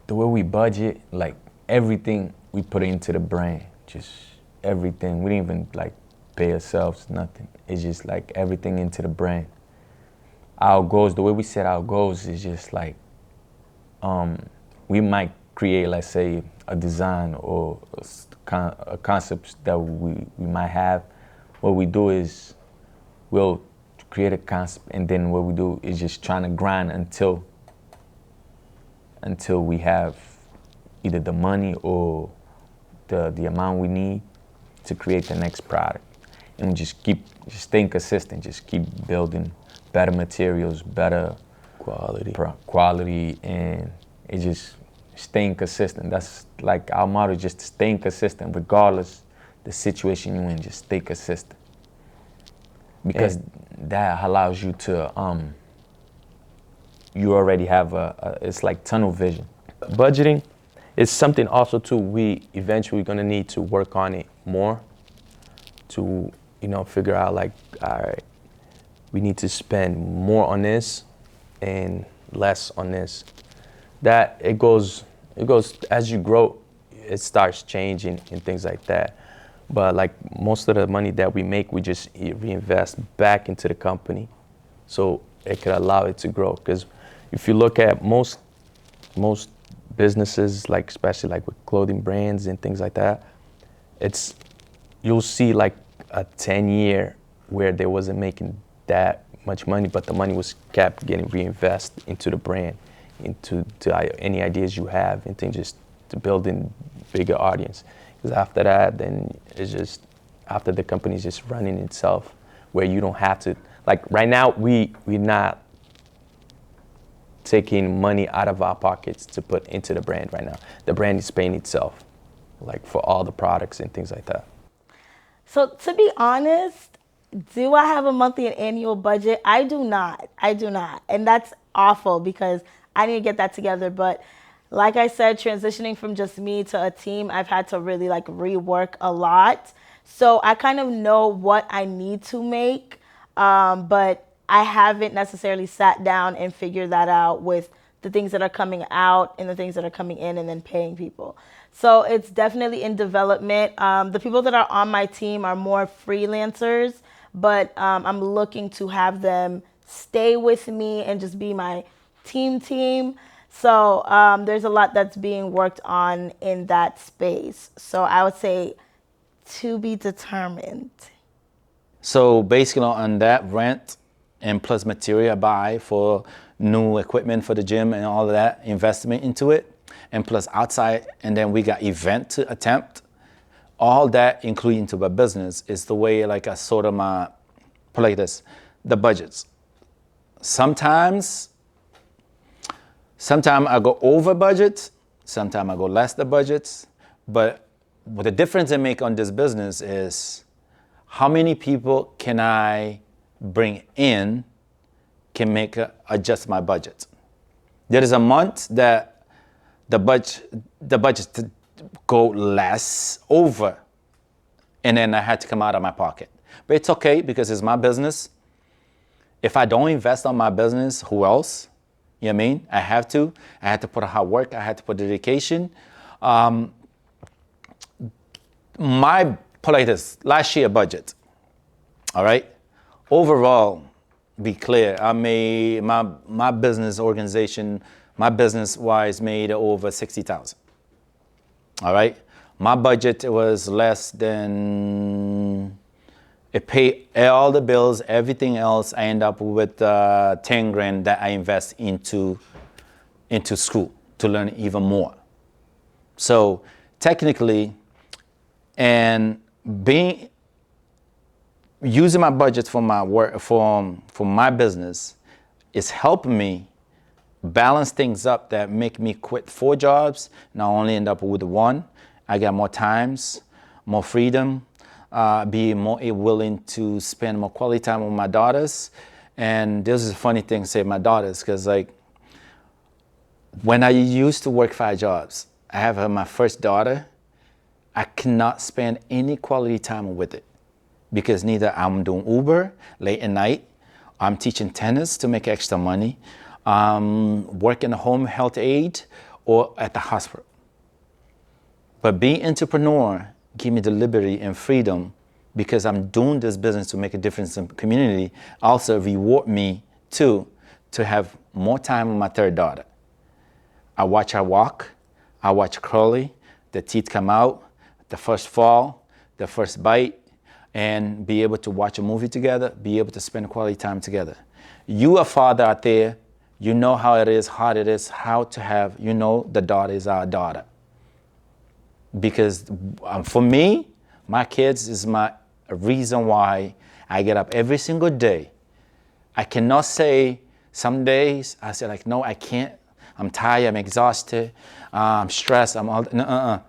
the way we budget, like everything we put into the brand, just everything. We didn't even like pay ourselves nothing. It's just like everything into the brand. Our goals, the way we set our goals is just like we might create, let's say, a design or a concept that we might have. What we do is we'll create a concept, and then what we do is just trying to grind until we have either the money or the amount we need to create the next product. And we just keep staying consistent, just keep building better materials, better quality, and it just staying consistent. That's like our motto, just staying consistent regardless the situation you're in, just stay consistent. Because that allows you to, you already have it's like tunnel vision. Budgeting is something also too we eventually gonna need to work on it more to, figure out like, all right, we need to spend more on this and less on this. That it goes as you grow, it starts changing and things like that. But like most of the money that we make, we just reinvest back into the company, so it could allow it to grow. Because if you look at most businesses, like especially like with clothing brands and things like that, you'll see like a 10-year where they wasn't making that much money, but the money was kept getting reinvested into the brand, into any ideas you have, and things just to building bigger audience. Because after that, then it's just after the company's just running itself, where you don't have to, like right now we're not taking money out of our pockets to put into the brand right now. The brand is paying itself, like for all the products and things like that. So to be honest, do I have a monthly and annual budget? I do not. And that's awful because I need to get that together. But like I said, transitioning from just me to a team, I've had to really like rework a lot. So I kind of know what I need to make, but I haven't necessarily sat down and figured that out with the things that are coming out and the things that are coming in and then paying people. So it's definitely in development. The people that are on my team are more freelancers, but I'm looking to have them stay with me and just be my team. So there's a lot that's being worked on in that space. So I would say to be determined. So basically on that, rent and plus material buy for new equipment for the gym and all of that, investment into it, and plus outside, and then we got event to attempt. All that including into my business is the way like I sort of put like this, the budgets. Sometimes I go over budget, sometimes I go less the budgets, but what the difference I make on this business is how many people can I bring in can make adjust my budget. There is a month that the budget go less over, and then I had to come out of my pocket. But it's okay because it's my business. If I don't invest on my business, who else? You know what I mean? I have to put a hard work, I had to put dedication. Put like this, last year budget, all right? Overall, be clear, I made my business organization, my business-wise made over 60,000, all right? My budget was less than, it paid all the bills, everything else, I end up with 10 grand that I invest into school to learn even more. So technically, and using my budget for my work, for my business, is helping me balance things up that make me quit 4 jobs. Now I only end up with 1. I got more times, more freedom, be more willing to spend more quality time with my daughters. And this is a funny thing to say my daughters, because like when I used to work 5 jobs, I have my first daughter, I cannot spend any quality time with it because neither I'm doing Uber late at night, I'm teaching tennis to make extra money, working home health aid, or at the hospital. But being entrepreneur give me the liberty and freedom because I'm doing this business to make a difference in the community. Also reward me too to have more time with my third daughter. I watch her walk. I watch Curly, the teeth come out, the first fall, the first bite, and be able to watch a movie together, be able to spend quality time together. You a father out there, you know how it is, hard it is, how to have, you know, the daughter is our daughter. Because for me, my kids is my reason why I get up every single day. I cannot say some days, I say like, no, I can't. I'm tired, I'm exhausted, I'm stressed, I'm all, no.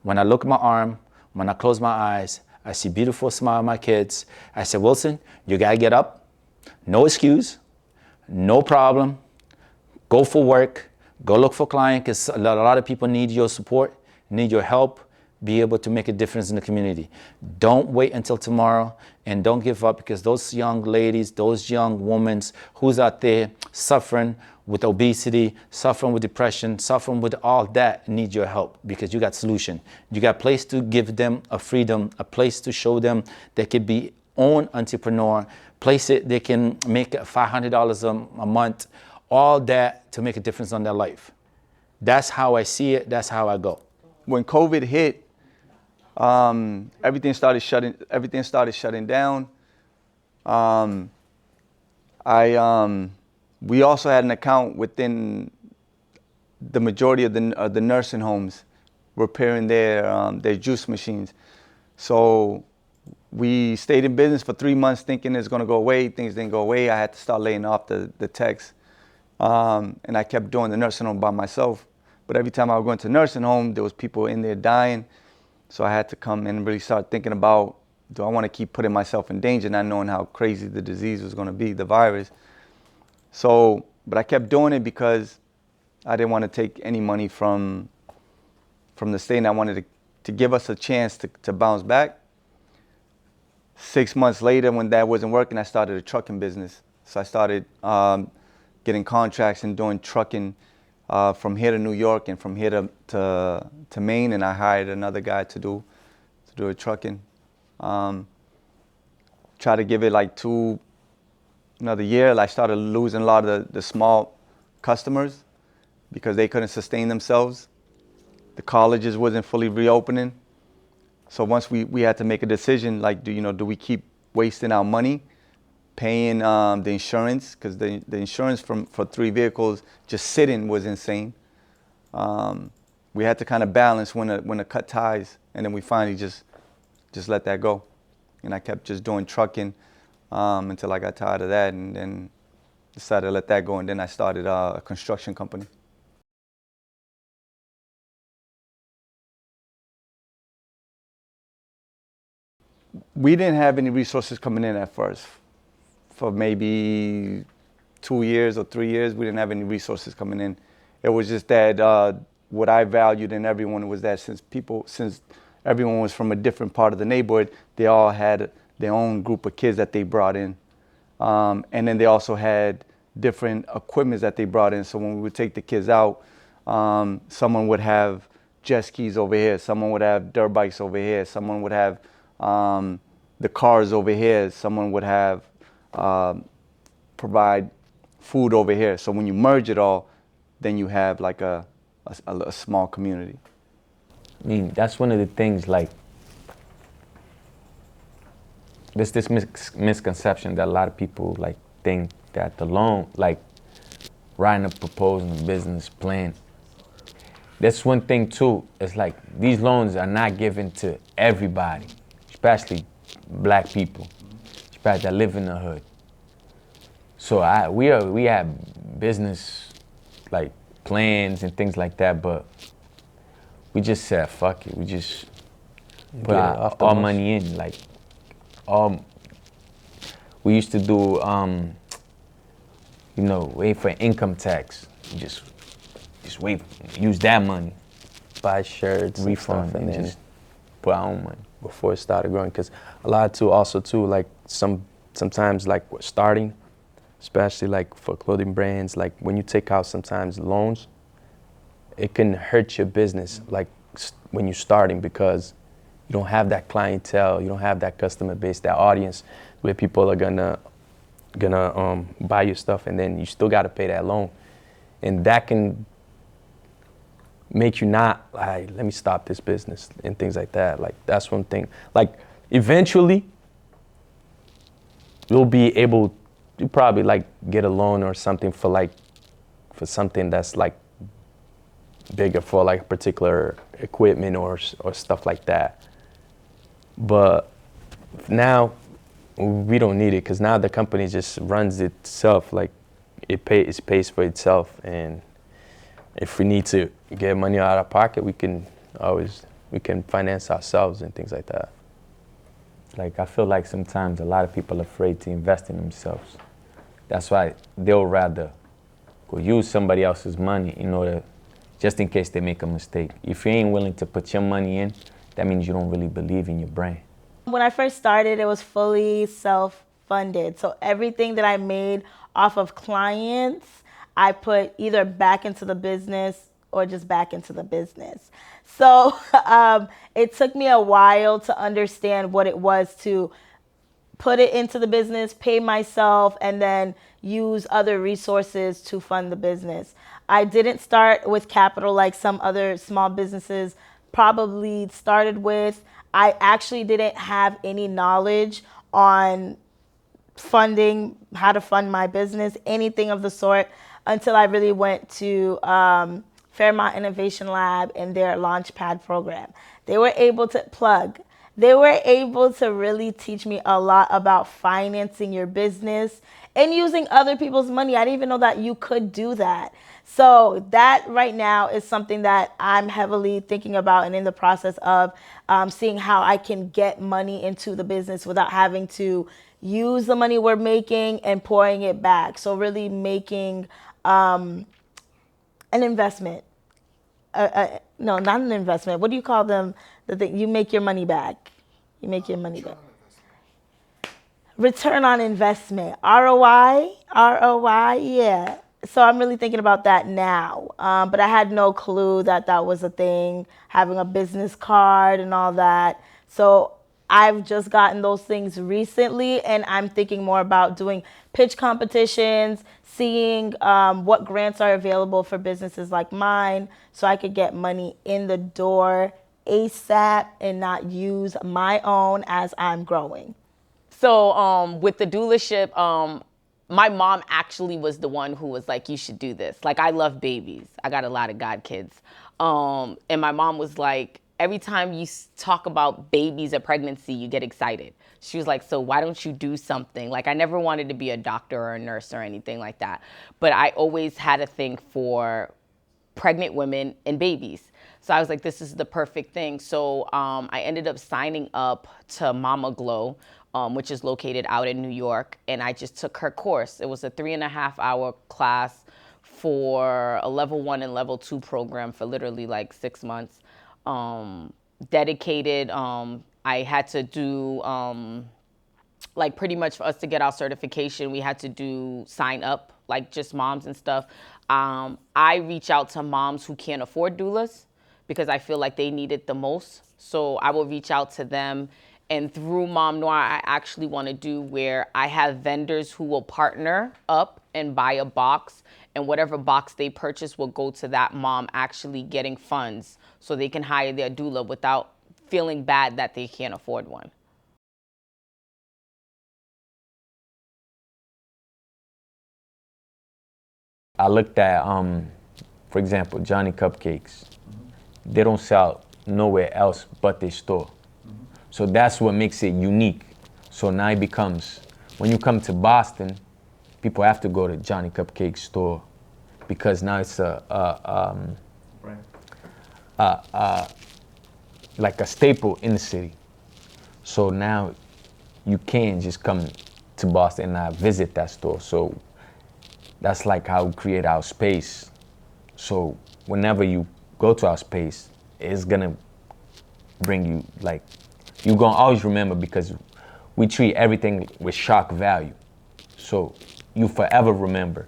When I look at my arm, when I close my eyes, I see beautiful smile of my kids. I say, Wilson, you gotta get up. No excuse, no problem. Go for work, go look for clients, because a lot of people need your support, need your help, be able to make a difference in the community. Don't wait until tomorrow and don't give up, because those young ladies, those young women who's out there suffering with obesity, suffering with depression, suffering with all that need your help, because you got solution. You got a place to give them a freedom, a place to show them they could be own entrepreneur, place it, they can make $500 a month, all that to make a difference on their life. That's how I see it, that's how I go. When COVID hit, everything started shutting down. We also had an account within the majority of the nursing homes repairing their juice machines. So we stayed in business for 3 months thinking it's going to go away. Things didn't go away. I had to start laying off the techs. And I kept doing the nursing home by myself. But every time I would go into nursing home, there was people in there dying. So I had to come and really start thinking about, do I want to keep putting myself in danger, not knowing how crazy the disease was going to be, the virus. So, but I kept doing it because I didn't want to take any money from the state, and I wanted to give us a chance to bounce back. 6 months later, when that wasn't working, I started a trucking business. So I started getting contracts and doing trucking from here to New York and from here to Maine, and I hired another guy to do a trucking. Try to give it like another year. I started losing a lot of the small customers because they couldn't sustain themselves. The colleges wasn't fully reopening. So once we had to make a decision, like, do we keep wasting our money paying the insurance, because the insurance for 3 vehicles just sitting was insane. We had to kind of balance when to cut ties, and then we finally just let that go. And I kept just doing trucking until I got tired of that, and then decided to let that go, and then I started a construction company. We didn't have any resources coming in at first. For maybe 2 years or 3 years, we didn't have any resources coming in. It was just that what I valued in everyone was that since everyone was from a different part of the neighborhood, they all had their own group of kids that they brought in. And then they also had different equipment that they brought in. So when we would take the kids out, someone would have jet skis over here, someone would have dirt bikes over here, someone would have the cars over here, someone would have provide food over here. So when you merge it all, then you have like a small community. I mean, that's one of the things, like, there's this misconception that a lot of people like think that the loan, like writing a proposal, a business plan, that's one thing too. It's like these loans are not given to everybody, especially black people, especially that live in the hood. So we have business like plans and things like that, but we just said fuck it. We just put our money in. Like, we used to do, wait for income tax. Just wait, use that money, Buy shirts, refund, and and then just put our own money. before it started growing. Because a lot too, like sometimes like starting, especially like for clothing brands, like when you take out sometimes loans, it can hurt your business like when you're starting, because you don't have that clientele, you don't have that customer base, that audience where people are gonna buy your stuff, and then you still got to pay that loan, and that can make you not like, let me stop this business and things like that. Like, that's one thing. Like, eventually you'll be able to probably like get a loan or something for something that's like bigger, for like particular equipment or stuff like that. But now we don't need it, because now the company just runs itself. Like, it pays for itself, and if we need to get money out of pocket, we can finance ourselves and things like that. Like, I feel like sometimes a lot of people are afraid to invest in themselves. That's why they'll rather go use somebody else's money in order, just in case they make a mistake. If you ain't willing to put your money in, that means you don't really believe in your brand. When I first started, it was fully self-funded. So everything that I made off of clients, I put either back into the business or just back into the business. So it took me a while to understand what it was to put it into the business, pay myself, and then use other resources to fund the business. I didn't start with capital like some other small businesses probably started with. I actually didn't have any knowledge on funding, how to fund my business, anything of the sort, until I really went to Fairmont Innovation Lab and their Launchpad program. They were able to really teach me a lot about financing your business and using other people's money. I didn't even know that you could do that. So that right now is something that I'm heavily thinking about and in the process of seeing how I can get money into the business without having to use the money we're making and pouring it back. So really making an investment. No, not an investment. What do you call them? The thing you make your money back. You make your money back. Return on investment. ROI. Yeah. So I'm really thinking about that now. But I had no clue that that was a thing, having a business card and all that. So I've just gotten those things recently, and I'm thinking more about doing pitch competitions, seeing what grants are available for businesses like mine, so I could get money in the door ASAP and not use my own as I'm growing. So with the doulaship, my mom actually was the one who was like, you should do this. Like, I love babies. I got a lot of god kids. And my mom was like, every time you talk about babies or pregnancy, you get excited. She was like, so why don't you do something? Like, I never wanted to be a doctor or a nurse or anything like that. But I always had a thing for pregnant women and babies. So I was like, this is the perfect thing. So I ended up signing up to Mama Glow, which is located out in New York. And I just took her course. It was a 3.5-hour class for a level 1 and level 2 program for literally like 6 months. Dedicated. I had to do, like, pretty much for us to get our certification, we had to do sign up, like just moms and stuff. I reach out to moms who can't afford doulas because I feel like they need it the most. So I will reach out to them. And through Mom Noir, I actually want to do where I have vendors who will partner up and buy a box, and whatever box they purchase will go to that mom actually getting funds so they can hire their doula without feeling bad that they can't afford one. I looked at, for example, Johnny Cupcakes. They don't sell nowhere else but their store. So that's what makes it unique. So now it becomes, when you come to Boston, people have to go to Johnny Cupcake store because now it's like a staple in the city. So now you can't just come to Boston and visit that store. So that's like how we create our space. So whenever you go to our space, it's gonna bring you, like, you're gonna always remember because we treat everything with shock value. So you forever remember.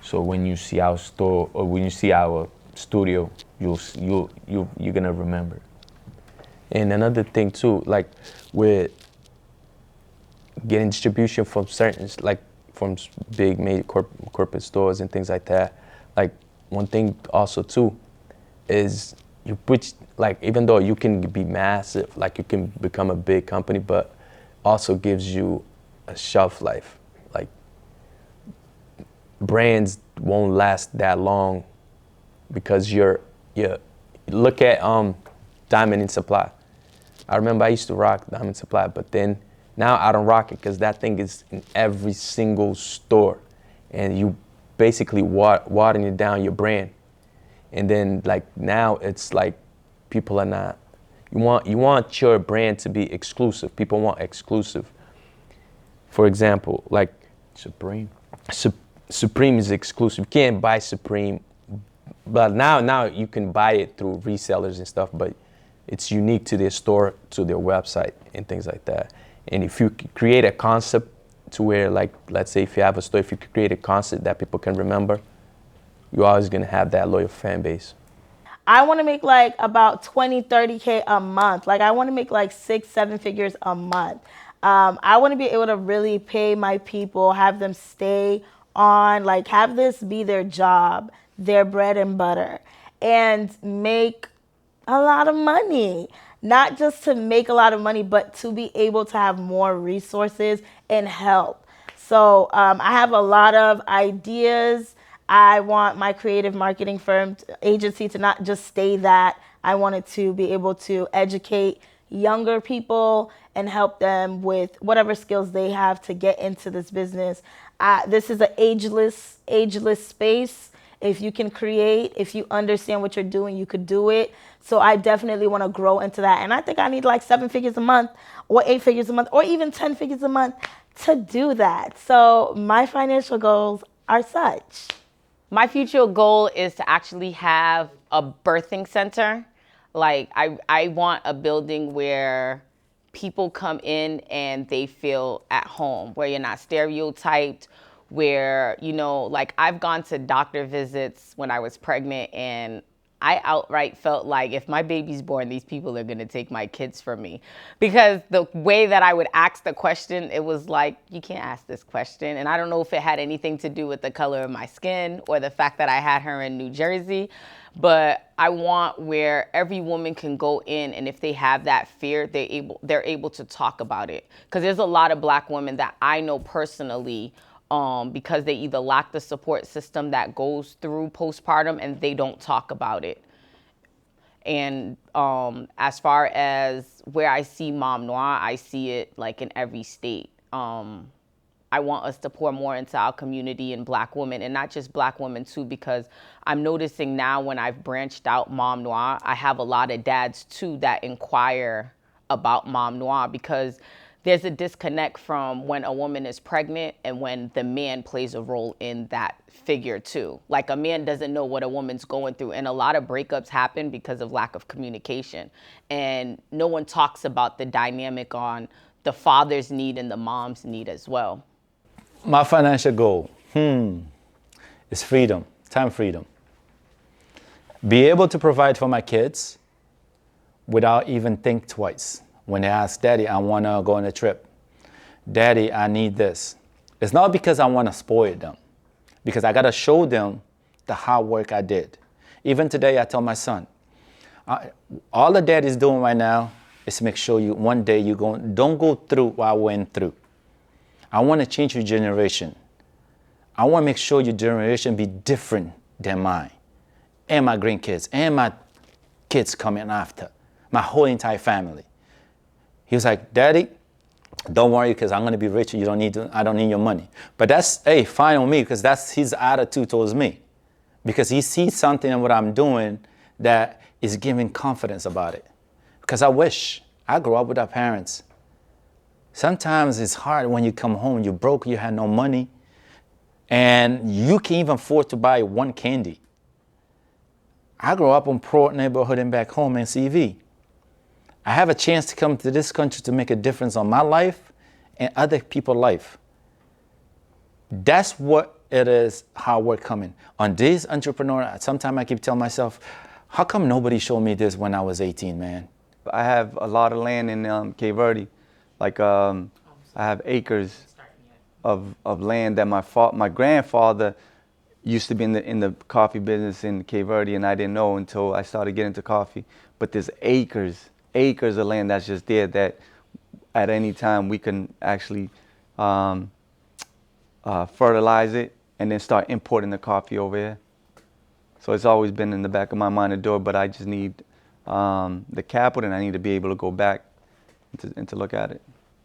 So when you see our store or when you see our studio, you're gonna remember. And another thing too, like with getting distribution from certain, like from big major corporate stores and things like that. Like one thing also too is you put, like, even though you can be massive, like you can become a big company, but also gives you a shelf life. Like brands won't last that long because you look at Diamond and Supply. I remember I used to rock Diamond Supply, but then now I don't rock it because that thing is in every single store, and you basically watering it down your brand. And then like now it's like people are not. You want your brand to be exclusive. People want exclusive. For example, like Supreme. Supreme is exclusive. You can't buy Supreme, but now you can buy it through resellers and stuff. But it's unique to their store, to their website, and things like that. And if you create a concept to where, like, let's say if you have a store, if you create a concept that people can remember, you're always gonna have that loyal fan base. I want to make like about 20, 30K a month. Like I want to make like 6-7 figures a month. I want to be able to really pay my people, have them stay on, like have this be their job, their bread and butter, and make a lot of money. Not just to make a lot of money, but to be able to have more resources and help. So I have a lot of ideas. I want my creative marketing firm agency to not just stay that. I want it to be able to educate younger people and help them with whatever skills they have to get into this business. This is an ageless space. If you can create, if you understand what you're doing, you could do it. So I definitely want to grow into that. And I think I need like 7 figures a month or 8 figures a month or even 10 figures a month to do that. So my financial goals are such. My future goal is to actually have a birthing center. Like I want a building where people come in and they feel at home, where you're not stereotyped, where, you know, like I've gone to doctor visits when I was pregnant and I outright felt like if my baby's born, these people are going to take my kids from me. Because the way that I would ask the question, it was like, you can't ask this question. And I don't know if it had anything to do with the color of my skin or the fact that I had her in New Jersey. But I want where every woman can go in, and if they have that fear, they're able to talk about it. Because there's a lot of Black women that I know personally, because they either lack the support system that goes through postpartum and they don't talk about it. And as far as where I see Mom Noir, I see it like in every state. I want us to pour more into our community and Black women, and not just Black women too, because I'm noticing now when I've branched out Mom Noir, I have a lot of dads too that inquire about Mom Noir, because there's a disconnect from when a woman is pregnant and when the man plays a role in that figure too. Like a man doesn't know what a woman's going through, and a lot of breakups happen because of lack of communication. And no one talks about the dynamic on the father's need and the mom's need as well. My financial goal, is freedom, time freedom. Be able to provide for my kids without even think twice. When they ask, Daddy, I want to go on a trip. Daddy, I need this. It's not because I want to spoil them, because I got to show them the hard work I did. Even today, I tell my son, all the daddy's doing right now is make sure you one day don't go through what I went through. I want to change your generation. I want to make sure your generation be different than mine, and my grandkids, and my kids coming after, my whole entire family. He was like, Daddy, don't worry, because I'm going to be rich. I don't need your money. But that's, fine on me, because that's his attitude towards me. Because he sees something in what I'm doing that is giving confidence about it. Because I wish I grew up with our parents. Sometimes it's hard when you come home, you're broke, you had no money, and you can't even afford to buy one candy. I grew up in poor neighborhood and back home in CV. I have a chance to come to this country to make a difference on my life and other people's life. That's what it is hard work coming. On this entrepreneur, sometimes I keep telling myself, how come nobody showed me this when I was 18, man? I have a lot of land in Cape Verde. Like I have acres of land that my grandfather used to be in the coffee business in Cape Verde, and I didn't know until I started getting into coffee. But there's acres of land that's just there that at any time we can actually fertilize it and then start importing the coffee over here. So it's always been in the back of my mind to do it, but I just need the capital, and I need to be able to go back and to look at it.